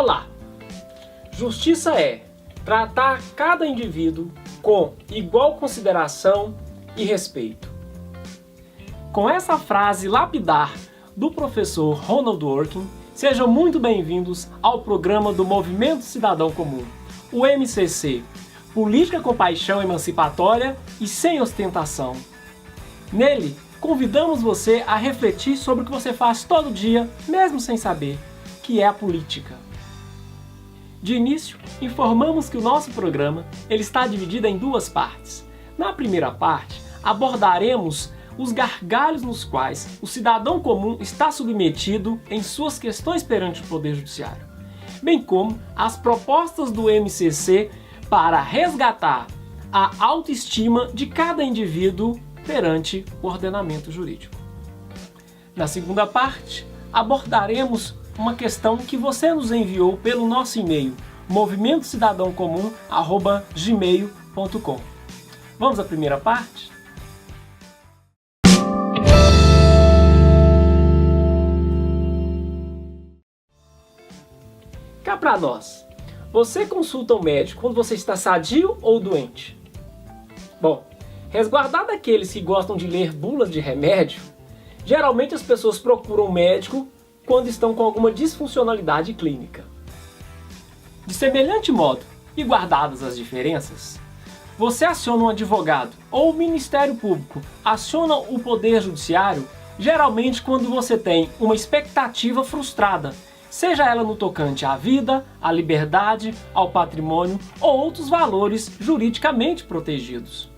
Olá! Justiça é tratar cada indivíduo com igual consideração e respeito. Com essa frase lapidar do professor Ronald Dworkin, sejam muito bem-vindos ao programa do Movimento Cidadão Comum, o MCC, Política com Paixão Emancipatória e Sem Ostentação. Nele, convidamos você a refletir sobre o que você faz todo dia, mesmo sem saber, que é a política. De início, informamos que o nosso programa ele está dividido em duas partes. Na primeira parte, abordaremos os gargalhos nos quais o cidadão comum está submetido em suas questões perante o Poder Judiciário, bem como as propostas do MCC para resgatar a autoestima de cada indivíduo perante o ordenamento jurídico. Na segunda parte, abordaremos uma questão que você nos enviou pelo nosso e-mail, movimentocidadãocomum@gmail.com. Vamos à primeira parte? Cá pra nós, você consulta o médico quando você está sadio ou doente? Bom, resguardado aqueles que gostam de ler bulas de remédio, geralmente as pessoas procuram um médico quando estão com alguma disfuncionalidade clínica. De semelhante modo, e guardadas as diferenças, você aciona um advogado ou o Ministério Público aciona o Poder Judiciário geralmente quando você tem uma expectativa frustrada, seja ela no tocante à vida, à liberdade, ao patrimônio ou outros valores juridicamente protegidos.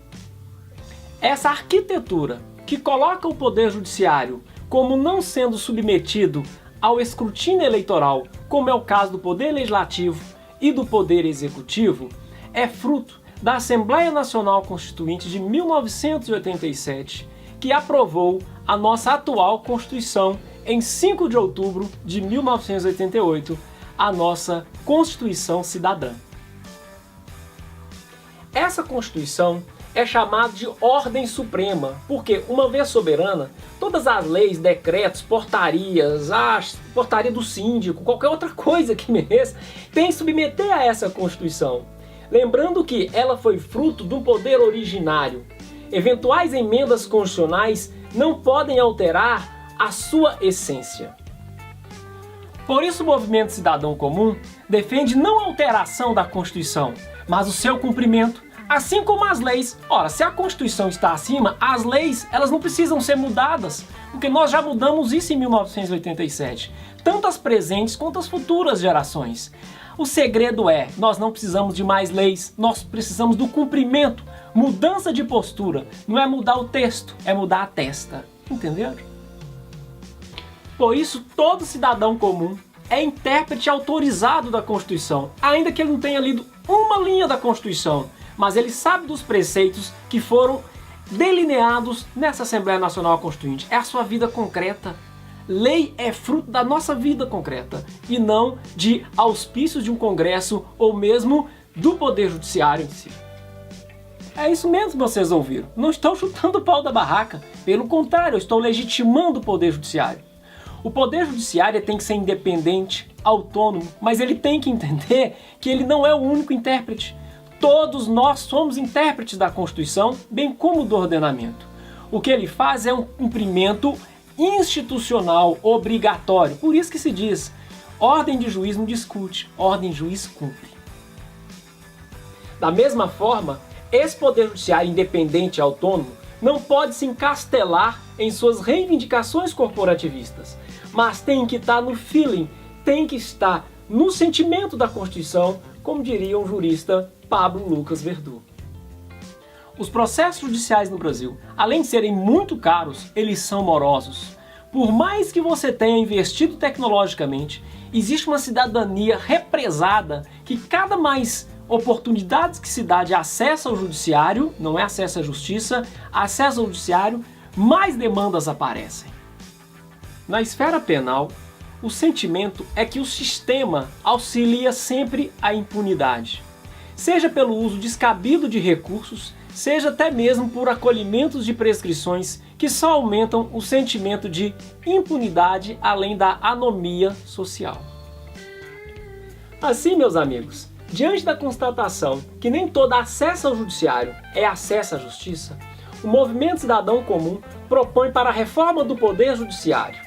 Essa arquitetura que coloca o Poder Judiciário como não sendo submetido ao escrutínio eleitoral, como é o caso do Poder Legislativo e do Poder Executivo, é fruto da Assembleia Nacional Constituinte de 1987, que aprovou a nossa atual Constituição em 5 de outubro de 1988, a nossa Constituição Cidadã. Essa Constituição é chamada de Ordem Suprema, porque, uma vez soberana, todas as leis, decretos, portarias, a portaria do síndico, qualquer outra coisa que mereça, tem que submeter a essa Constituição. Lembrando que ela foi fruto de um poder originário. Eventuais emendas constitucionais não podem alterar a sua essência. Por isso o Movimento Cidadão Comum defende não a alteração da Constituição, mas o seu cumprimento, assim como as leis. Ora, se a Constituição está acima, as leis elas não precisam ser mudadas, porque nós já mudamos isso em 1987, tanto as presentes quanto as futuras gerações. O segredo é, nós não precisamos de mais leis, nós precisamos do cumprimento, mudança de postura. Não é mudar o texto, é mudar a testa. Entenderam? Por isso, todo cidadão comum é intérprete autorizado da Constituição, ainda que ele não tenha lido uma linha da Constituição, mas ele sabe dos preceitos que foram delineados nessa Assembleia Nacional Constituinte. É a sua vida concreta. Lei é fruto da nossa vida concreta e não de auspícios de um Congresso ou mesmo do Poder Judiciário em si. É isso mesmo que vocês ouviram. Não estou chutando o pau da barraca. Pelo contrário, eu estou legitimando o Poder Judiciário. O Poder Judiciário tem que ser independente, autônomo, mas ele tem que entender que ele não é o único intérprete. Todos nós somos intérpretes da Constituição, bem como do ordenamento. O que ele faz é um cumprimento institucional obrigatório. Por isso que se diz, ordem de juiz não discute, ordem de juiz cumpre. Da mesma forma, esse Poder Judiciário independente e autônomo não pode se encastelar em suas reivindicações corporativistas, mas tem que estar no feeling, tem que estar no sentimento da Constituição, como diria o jurista Pablo Lucas Verdú. Os processos judiciais no Brasil, além de serem muito caros, eles são morosos. Por mais que você tenha investido tecnologicamente, existe uma cidadania represada que cada mais oportunidades que se dá de acesso ao judiciário, não é acesso à justiça, acesso ao judiciário, mais demandas aparecem. Na esfera penal, o sentimento é que o sistema auxilia sempre a impunidade, seja pelo uso descabido de recursos, seja até mesmo por acolhimentos de prescrições que só aumentam o sentimento de impunidade além da anomia social. Assim, meus amigos, diante da constatação que nem todo acesso ao judiciário é acesso à justiça, o Movimento Cidadão Comum propõe para a reforma do Poder Judiciário.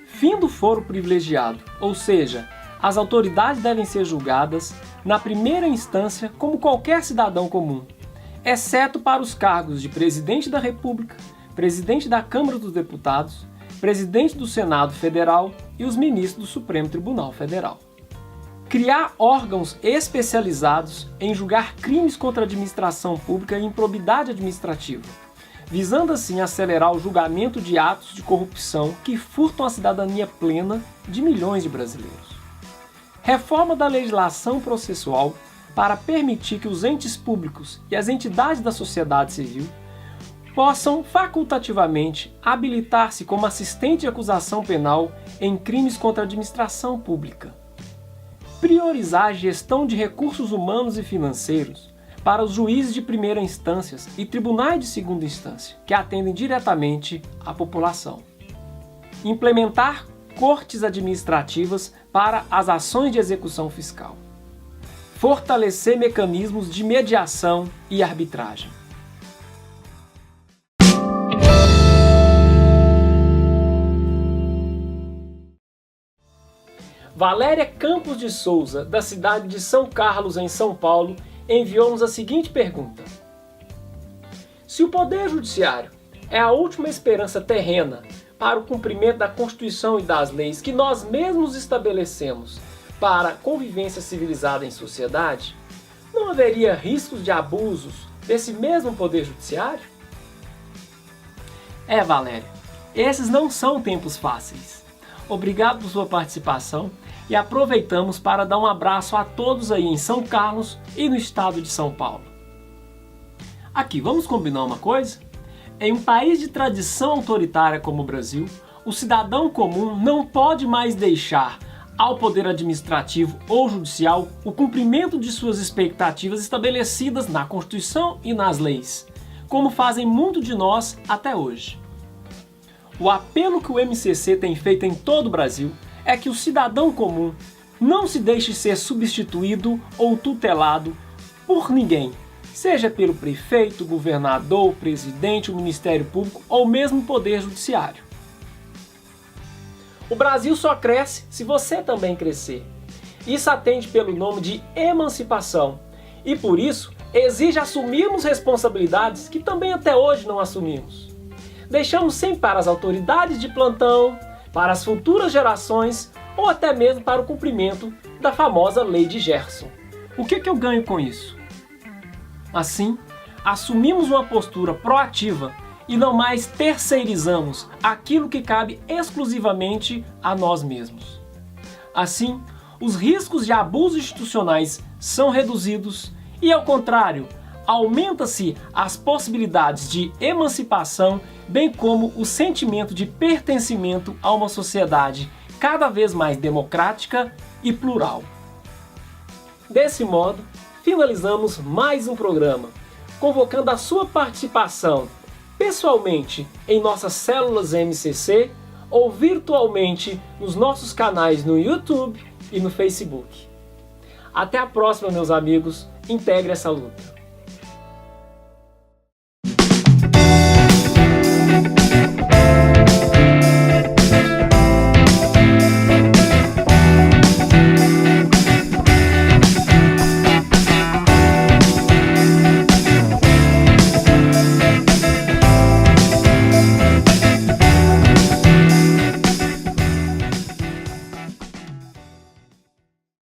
Fim do foro privilegiado, ou seja, as autoridades devem ser julgadas na primeira instância como qualquer cidadão comum, exceto para os cargos de Presidente da República, Presidente da Câmara dos Deputados, Presidente do Senado Federal e os ministros do Supremo Tribunal Federal. Criar órgãos especializados em julgar crimes contra a administração pública e improbidade administrativa, visando assim acelerar o julgamento de atos de corrupção que furtam a cidadania plena de milhões de brasileiros. Reforma da legislação processual para permitir que os entes públicos e as entidades da sociedade civil possam facultativamente habilitar-se como assistente de acusação penal em crimes contra a administração pública. Priorizar a gestão de recursos humanos e financeiros para os juízes de primeira instância e tribunais de segunda instância, que atendem diretamente à população. Implementar cortes administrativas para as ações de execução fiscal. Fortalecer mecanismos de mediação e arbitragem. Valéria Campos de Souza, da cidade de São Carlos, em São Paulo, enviou-nos a seguinte pergunta: se o Poder Judiciário é a última esperança terrena para o cumprimento da Constituição e das leis que nós mesmos estabelecemos para a convivência civilizada em sociedade, não haveria riscos de abusos desse mesmo Poder Judiciário? Valéria, esses não são tempos fáceis. Obrigado por sua participação e aproveitamos para dar um abraço a todos aí em São Carlos e no estado de São Paulo. Aqui, vamos combinar uma coisa? Em um país de tradição autoritária como o Brasil, o cidadão comum não pode mais deixar ao poder administrativo ou judicial o cumprimento de suas expectativas estabelecidas na Constituição e nas leis, como fazem muito de nós até hoje. O apelo que o MCC tem feito em todo o Brasil é que o cidadão comum não se deixe ser substituído ou tutelado por ninguém, seja pelo prefeito, governador, presidente, o Ministério Público ou mesmo o Poder Judiciário. O Brasil só cresce se você também crescer. Isso atende pelo nome de emancipação e, por isso, exige assumirmos responsabilidades que também até hoje não assumimos. Deixamos sempre para as autoridades de plantão, para as futuras gerações ou até mesmo para o cumprimento da famosa Lei de Gerson. O que eu ganho com isso? Assim, assumimos uma postura proativa e não mais terceirizamos aquilo que cabe exclusivamente a nós mesmos. Assim, os riscos de abusos institucionais são reduzidos e, ao contrário, aumenta-se as possibilidades de emancipação, bem como o sentimento de pertencimento a uma sociedade cada vez mais democrática e plural. Desse modo, finalizamos mais um programa, convocando a sua participação pessoalmente em nossas células MCC ou virtualmente nos nossos canais no YouTube e no Facebook. Até a próxima, meus amigos. Integre essa luta.